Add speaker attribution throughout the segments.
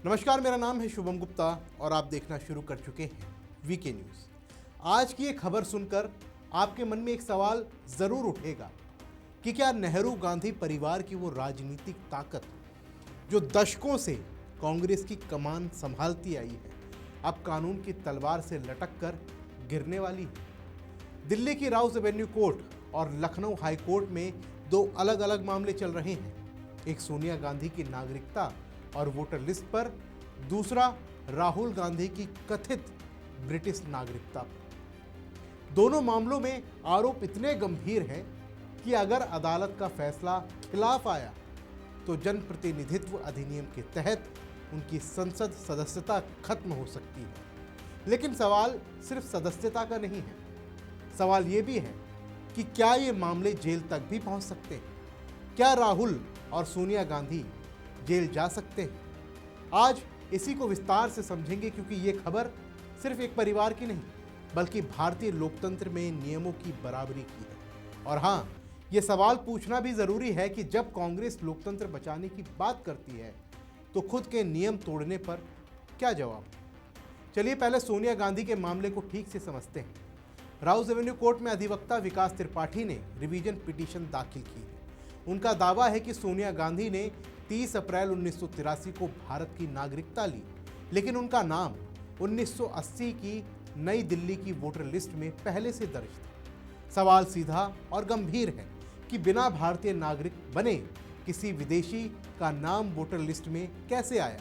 Speaker 1: नमस्कार, मेरा नाम है शुभम गुप्ता और आप देखना शुरू कर चुके हैं वीके न्यूज़। आज की ये खबर सुनकर आपके मन में एक सवाल ज़रूर उठेगा कि क्या नेहरू गांधी परिवार की वो राजनीतिक ताकत जो दशकों से कांग्रेस की कमान संभालती आई है, अब कानून की तलवार से लटक कर गिरने वाली है। दिल्ली की राउज एवेन्यू कोर्ट और लखनऊ हाई कोर्ट में दो अलग अलग मामले चल रहे हैं। एक सोनिया गांधी की नागरिकता और वोटर लिस्ट पर, दूसरा राहुल गांधी की कथित ब्रिटिश नागरिकता पर। दोनों मामलों में आरोप इतने गंभीर हैं कि अगर अदालत का फैसला खिलाफ आया तो जनप्रतिनिधित्व अधिनियम के तहत उनकी संसद सदस्यता खत्म हो सकती है। लेकिन सवाल सिर्फ सदस्यता का नहीं है, सवाल ये भी है कि क्या ये मामले जेल तक भी पहुंच सकते हैं? क्या राहुल और सोनिया गांधी जेल जा सकते हैं? आज इसी को विस्तार से समझेंगे, क्योंकि ये खबर सिर्फ एक परिवार की नहीं बल्कि भारतीय लोकतंत्र में नियमों की बराबरी की है। और हाँ, ये सवाल पूछना भी जरूरी है कि जब कांग्रेस लोकतंत्र बचाने की बात करती है तो खुद के नियम तोड़ने पर क्या जवाब? चलिए पहले सोनिया गांधी के मामले को ठीक से समझते हैं। राउज एवेन्यू कोर्ट में अधिवक्ता विकास त्रिपाठी ने रिवीजन पिटीशन दाखिल की है। उनका दावा है कि सोनिया गांधी ने 30 अप्रैल 1983 को भारत की नागरिकता ली, लेकिन उनका नाम 1980 की नई दिल्ली की वोटर लिस्ट में पहले से दर्ज था। सवाल सीधा और गंभीर है कि बिना भारतीय नागरिक बने किसी विदेशी का नाम वोटर लिस्ट में कैसे आया?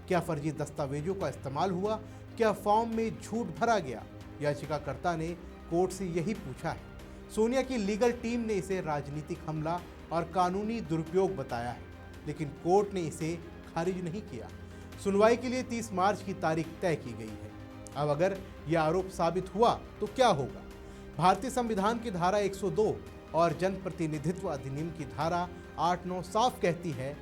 Speaker 1: क्या फर्जी दस्तावेजों का इस्तेमाल हुआ? क्या फॉर्म में झूठ भरा गया? याचिकाकर्ता ने कोर्ट से यही पूछा है। सोनिया की लीगल टीम ने इसे राजनीतिक हमला और कानूनी दुरुपयोग बताया है, लेकिन कोर्ट ने इसे खारिज नहीं किया। सुनवाई के लिए 30 मार्च की तारीख तय की गई है। अब अगर यह आरोप साबित हुआ तो क्या होगा? भारतीय संविधान की धारा 102 और जनप्रतिनिधित्व अधिनियम की धारा 8-9 साफ कहती है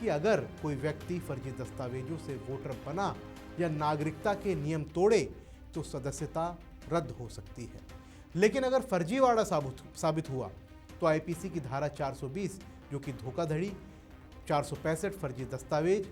Speaker 1: कि अगर कोई व्यक्ति फर्जी दस्तावेजों से वोटर बना या नागरिकता के नियम तोड़े तो सदस्यता रद्द हो सकती है। लेकिन अगर फर्जीवाड़ा साबित हुआ तो आईपीसी की धारा 420 जो कि धोखाधड़ी, 465 फर्जी दस्तावेज,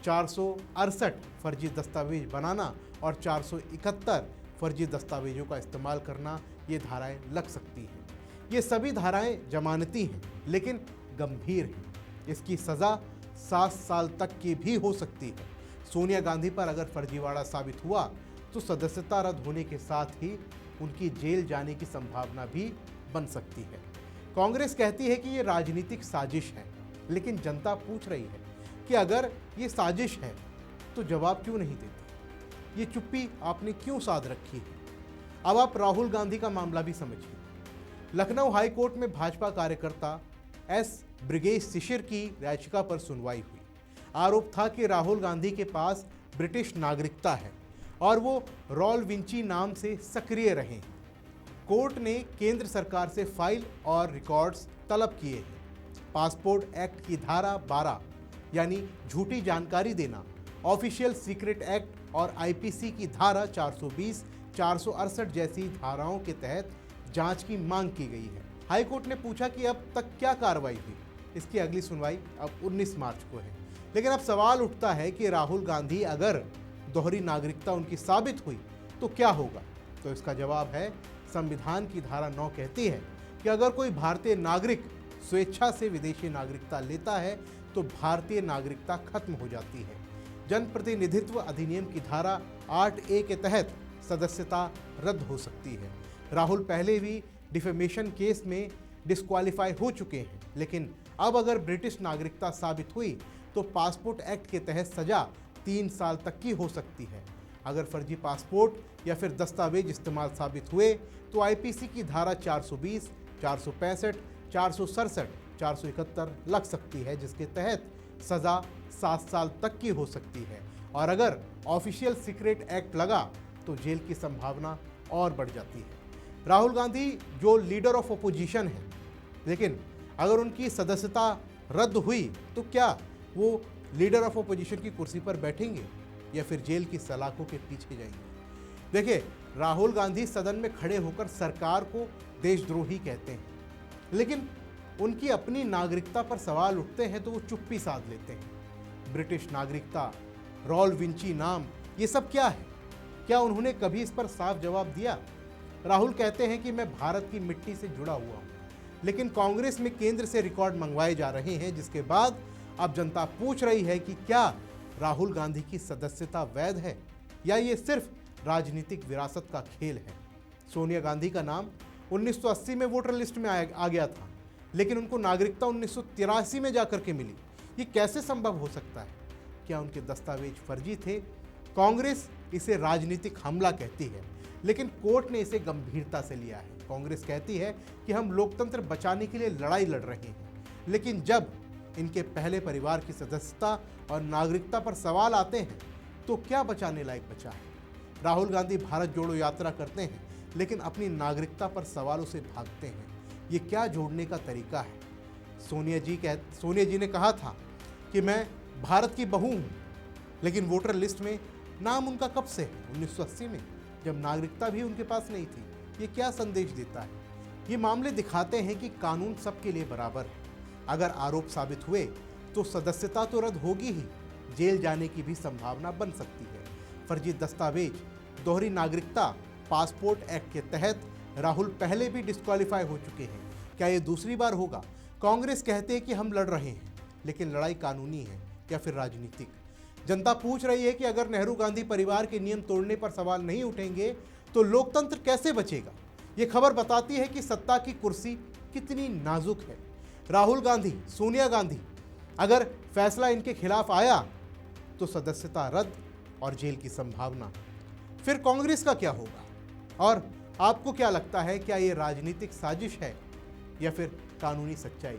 Speaker 1: 468 फर्जी दस्तावेज बनाना और 471 फर्जी दस्तावेजों का इस्तेमाल करना, ये धाराएं लग सकती हैं। ये सभी धाराएं जमानती हैं लेकिन गंभीर हैं। इसकी सज़ा 7 साल तक की भी हो सकती है। सोनिया गांधी पर अगर फर्जीवाड़ा साबित हुआ तो सदस्यता रद्द होने के साथ ही उनकी जेल जाने की संभावना भी बन सकती है। कांग्रेस कहती है कि ये राजनीतिक साजिश है, लेकिन जनता पूछ रही है कि अगर ये साजिश है तो जवाब क्यों नहीं देती? ये चुप्पी आपने क्यों साध रखी है? अब आप राहुल गांधी का मामला भी समझिए। लखनऊ हाई कोर्ट में भाजपा कार्यकर्ता एस ब्रिगेश शिशिर की याचिका पर सुनवाई हुई। आरोप था कि राहुल गांधी के पास ब्रिटिश नागरिकता है और वो रॉल विंची नाम से सक्रिय रहे हैं। कोर्ट ने केंद्र सरकार से फाइल और रिकॉर्ड्स तलब किए हैं। पासपोर्ट एक्ट की धारा 12 यानी झूठी जानकारी देना, ऑफिशियल सीक्रेट एक्ट और आईपीसी की धारा 420, 468 जैसी धाराओं के तहत जांच की मांग की गई है। हाई कोर्ट ने पूछा कि अब तक क्या कार्रवाई हुई। इसकी अगली सुनवाई अब 19 मार्च को है। लेकिन अब सवाल उठता है कि राहुल गांधी अगर दोहरी नागरिकता उनकी साबित हुई तो क्या होगा? तो इसका जवाब है संविधान की धारा 9 कहती है कि अगर कोई भारतीय नागरिक स्वेच्छा से विदेशी नागरिकता लेता है तो भारतीय नागरिकता खत्म हो जाती है। जनप्रतिनिधित्व अधिनियम की धारा 8A के तहत सदस्यता रद्द हो सकती है। राहुल पहले भी डिफेमेशन केस में डिस्क्वालीफाई हो चुके हैं, लेकिन अब अगर ब्रिटिश नागरिकता साबित हुई तो पासपोर्ट एक्ट के तहत सजा 3 साल तक की हो सकती है। अगर फर्जी पासपोर्ट या फिर दस्तावेज इस्तेमाल साबित हुए तो आईपीसी की धारा 420, 465, 467, 471 लग सकती है, जिसके तहत सज़ा 7 साल तक की हो सकती है। और अगर ऑफिशियल सीक्रेट एक्ट लगा तो जेल की संभावना और बढ़ जाती है। राहुल गांधी जो लीडर ऑफ अपोजिशन है, लेकिन अगर उनकी सदस्यता रद्द हुई तो क्या वो लीडर ऑफ अपोजिशन की कुर्सी पर बैठेंगे या फिर जेल की सलाखों के पीछे जाएंगे? देखिए, राहुल गांधी सदन में खड़े होकर सरकार को देशद्रोही कहते हैं, लेकिन उनकी अपनी नागरिकता पर सवाल उठते हैं तो वो चुप्पी साध लेते हैं। ब्रिटिश नागरिकता रॉल विंची नाम, ये सब क्या है? क्या उन्होंने कभी इस पर साफ जवाब दिया? राहुल कहते हैं कि मैं भारत की मिट्टी से जुड़ा हुआ हूं, लेकिन कांग्रेस में केंद्र से रिकॉर्ड मंगवाए जा रहे हैं, जिसके बाद अब जनता पूछ रही है कि क्या राहुल गांधी की सदस्यता वैध है या ये सिर्फ राजनीतिक विरासत का खेल है। सोनिया गांधी का नाम 1980 में वोटर लिस्ट में आ गया था, लेकिन उनको नागरिकता 1983 में जाकर के मिली। ये कैसे संभव हो सकता है? क्या उनके दस्तावेज फर्जी थे? कांग्रेस इसे राजनीतिक हमला कहती है, लेकिन कोर्ट ने इसे गंभीरता से लिया है। कांग्रेस कहती है कि हम लोकतंत्र बचाने के लिए लड़ाई लड़ रहे हैं, लेकिन जब इनके पहले परिवार की सदस्यता और नागरिकता पर सवाल आते हैं तो क्या बचाने लायक बचा है? राहुल गांधी भारत जोड़ो यात्रा करते हैं, लेकिन अपनी नागरिकता पर सवालों से भागते हैं। ये क्या जोड़ने का तरीका है? सोनिया जी ने कहा था कि मैं भारत की बहू हूँ, लेकिन वोटर लिस्ट में नाम उनका कब से है? 1980 में, जब नागरिकता भी उनके पास नहीं थी। ये क्या संदेश देता है? ये मामले दिखाते हैं कि कानून सबके लिए बराबर है। अगर आरोप साबित हुए तो सदस्यता तो रद्द होगी ही, जेल जाने की भी संभावना बन सकती है। फर्जी दस्तावेज, दोहरी नागरिकता, पासपोर्ट एक्ट के तहत राहुल पहले भी डिस्क्वालीफाई हो चुके हैं। क्या ये दूसरी बार होगा? कांग्रेस कहते हैं कि हम लड़ रहे हैं, लेकिन लड़ाई कानूनी है या फिर राजनीतिक? जनता पूछ रही है कि अगर नेहरू गांधी परिवार के नियम तोड़ने पर सवाल नहीं उठेंगे तो लोकतंत्र कैसे बचेगा? ये खबर बताती है कि सत्ता की कुर्सी कितनी नाजुक है। राहुल गांधी, सोनिया गांधी, अगर फैसला इनके खिलाफ आया तो सदस्यता रद्द और जेल की संभावना। फिर कांग्रेस का क्या होगा? और आपको क्या लगता है, क्या ये राजनीतिक साजिश है या फिर कानूनी सच्चाई?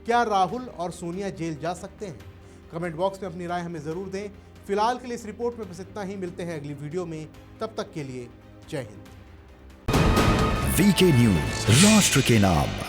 Speaker 1: क्या राहुल और सोनिया जेल जा सकते हैं? कमेंट बॉक्स में अपनी राय हमें ज़रूर दें। फिलहाल के लिए इस रिपोर्ट में बस इतना ही। मिलते हैं अगली वीडियो में, तब तक के लिए जय हिंद।
Speaker 2: वीके न्यूज, राष्ट्र के नाम।